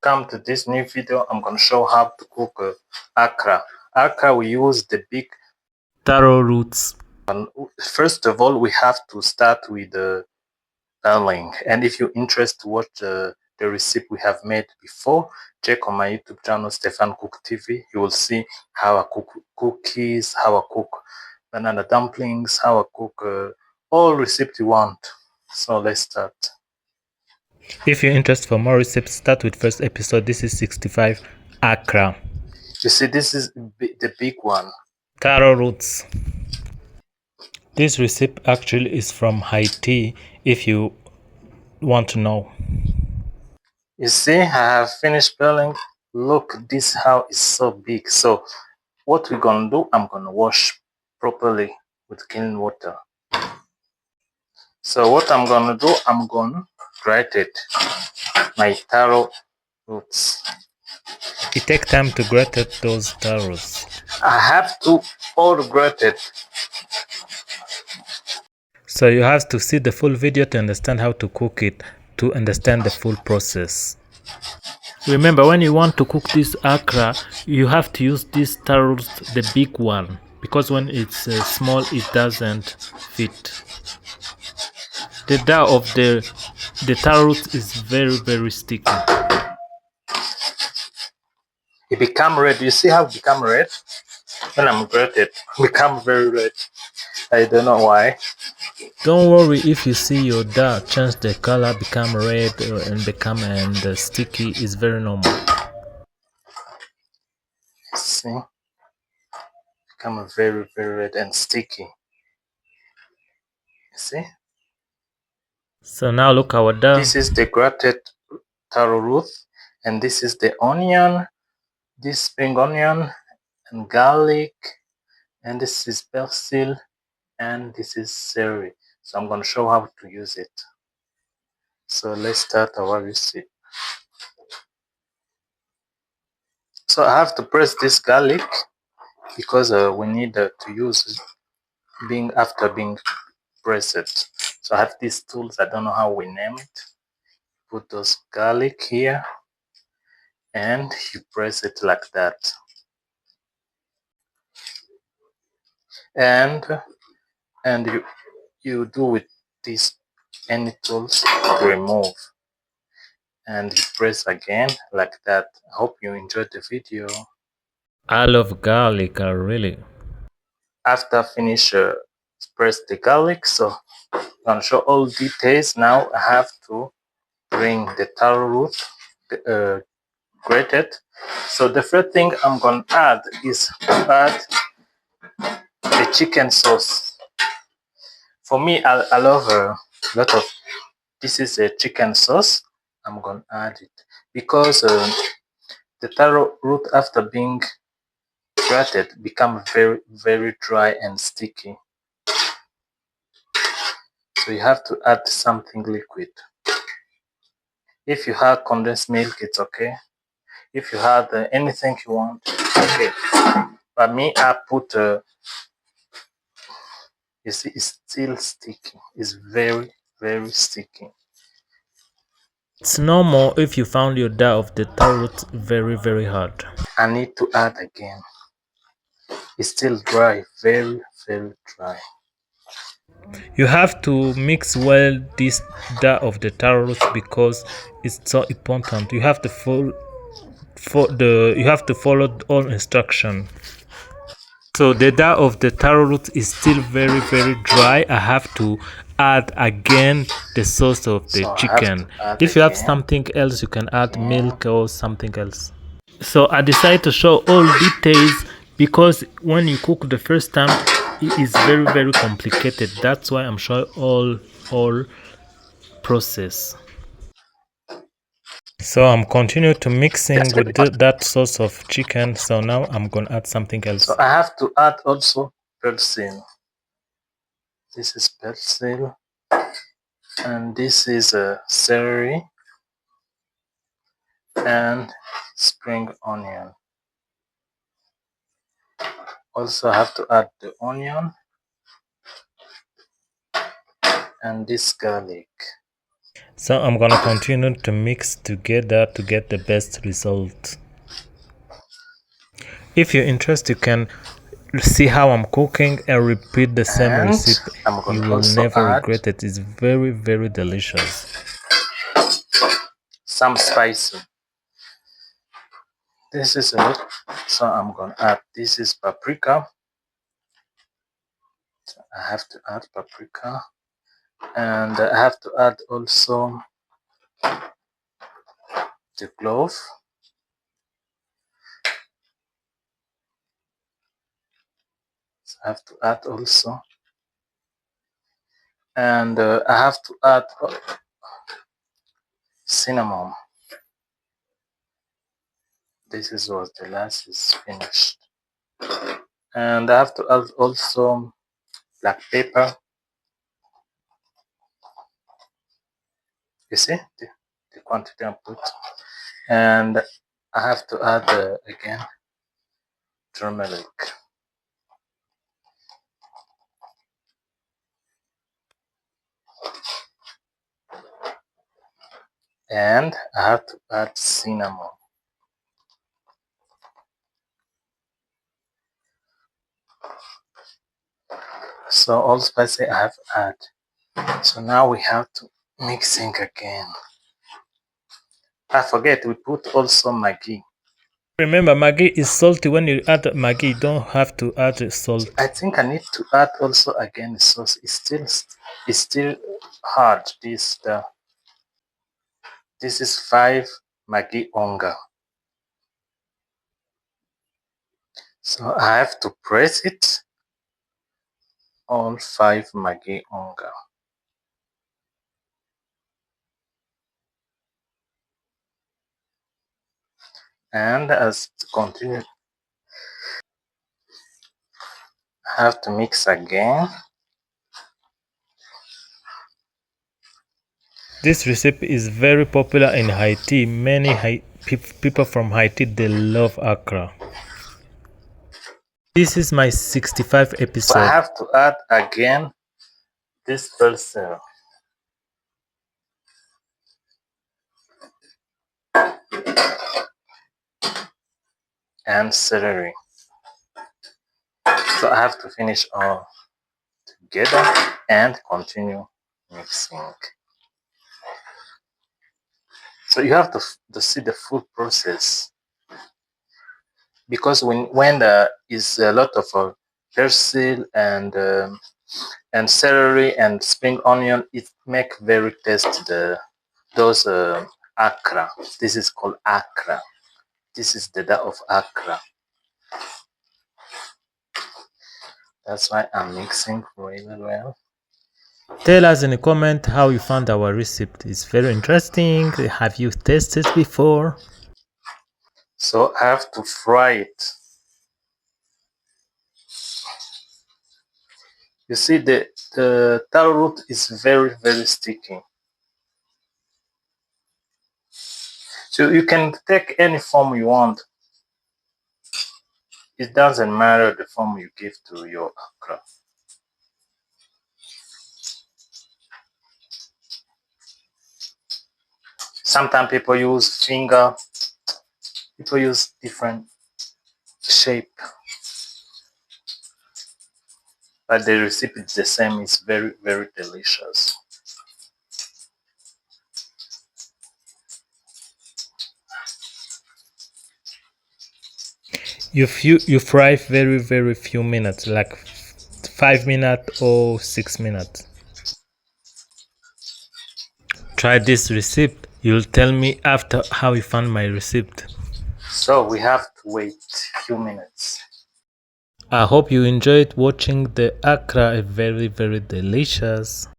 Come to this new video, I'm gonna show how to cook akra. Akra, we use the big taro roots. First of all, we have to start with the darling. And if you're interested to watch the recipe we have made before, check on my YouTube channel, Stefan Cook TV. You will see how I cook cookies, how I cook banana dumplings, how I cook all recipes you want. So let's start. If you're interested for more recipes, start with first episode. This is 65 akra. You see, this is the big one. Taro roots. This recipe actually is from Haiti, if you want to know. You see, I have finished peeling. Look, this how is so big. So what we're gonna do, I'm gonna wash properly with clean water. So what I'm gonna do, I'm gonna grate it, my taro roots. It takes time to grate those taros. I have to all grate it. So you have to see the full video to understand how to cook it, to understand the full process. Remember, when you want to cook this akra, you have to use this taro root, the big one, because when it's small, it doesn't fit. The dough of the taro root is very sticky. It become red. You see how it become red? When I'm grated, it become very red. I don't know why. Don't worry if you see your dough change the color, become red and become sticky. Is very normal. See, become very red and sticky. You see? So now look our dough. This is the grated taro root, and this is the onion, this spring onion and garlic, and this is basil, and this is celery. So I'm going to show how to use it. So let's start our recipe. So I have to press this garlic because we need to use after being pressed. So I have these tools, I don't know how we name it. Put those garlic here and you press it like that. And you do with these any tools to remove. And you press again like that. I hope you enjoyed the video. I love garlic, really. After I finish press the garlic, so I'm gonna show all details. Now I have to bring the taro root grated. So the first thing I'm gonna add is add the chicken sauce. For me, I love a lot of. This is a chicken sauce. I'm gonna add it because the taro root after being grated become very dry and sticky. So you have to add something liquid. If you have condensed milk, it's okay. If you have anything you want, okay. But me, I put. You see, it's still sticky. It's very sticky. It's normal if you found your dough of the taro root very hard. I need to add again. It's still dry, very dry. You have to mix well this dough of the taro root because it's so important. You have to follow all instruction. So the dough of the taro root is still very dry. I have to add again the sauce of the chicken. If you have something else, you can add milk or something else. So I decided to show all details because when you cook the first time, it is very complicated. That's why I'm showing all process. So I'm continuing to mixing with that sauce of chicken. So now I'm gonna add something else. So I have to add also basil. This is basil, and this is celery and spring onion. Also I have to add the onion and this garlic. So I'm gonna continue to mix together to get the best result. If you're interested, you can see how I'm cooking and repeat the same And recipe. I'm You gonna will also never add regret it. It's very, very delicious. some spicy. This is it. So I'm gonna add, this is paprika. I have to add paprika. And I have to add also the clove. So I have to add also. And I have to add cinnamon. This is what the last is finished. And I have to add also black pepper. You see the quantity I put. And I have to add again turmeric. And I have to add cinnamon. So all spices I have add. So now we have to mixing again. I forget we put also Maggi. Remember, Maggi is salty. When you add Maggi, you don't have to add salt. I think I need to add also again sauce. It's still hard. This is 5 Maggi onga. So I have to press it on 5 Maggi onga. And as to continue, I have to mix again. This recipe is very popular in Haiti. Many people from Haiti, they love Accra. This is my 65 So I episode. have to add again this pulsar and celery. So I have to finish all together and continue mixing. So you have to see the full process, because when there is a lot of basil and celery and spring onion, it make very tasty those akra. This is called akra. This is the date of akra. That's why I'm mixing really well. Tell us in the comment how you found our recipe. It's very interesting. Have you tasted before? So I have to fry it. You see the taro root is very, very sticky. So you can take any form you want. It doesn't matter the form you give to your okra. Sometimes people use finger, people use different shape, but the recipe is the same. It's very, very delicious. You fry very few minutes, like 5 minutes or 6 minutes. Try this recipe. You'll tell me after how you found my recipe. So we have to wait a few minutes. I hope you enjoyed watching the Accra, very delicious.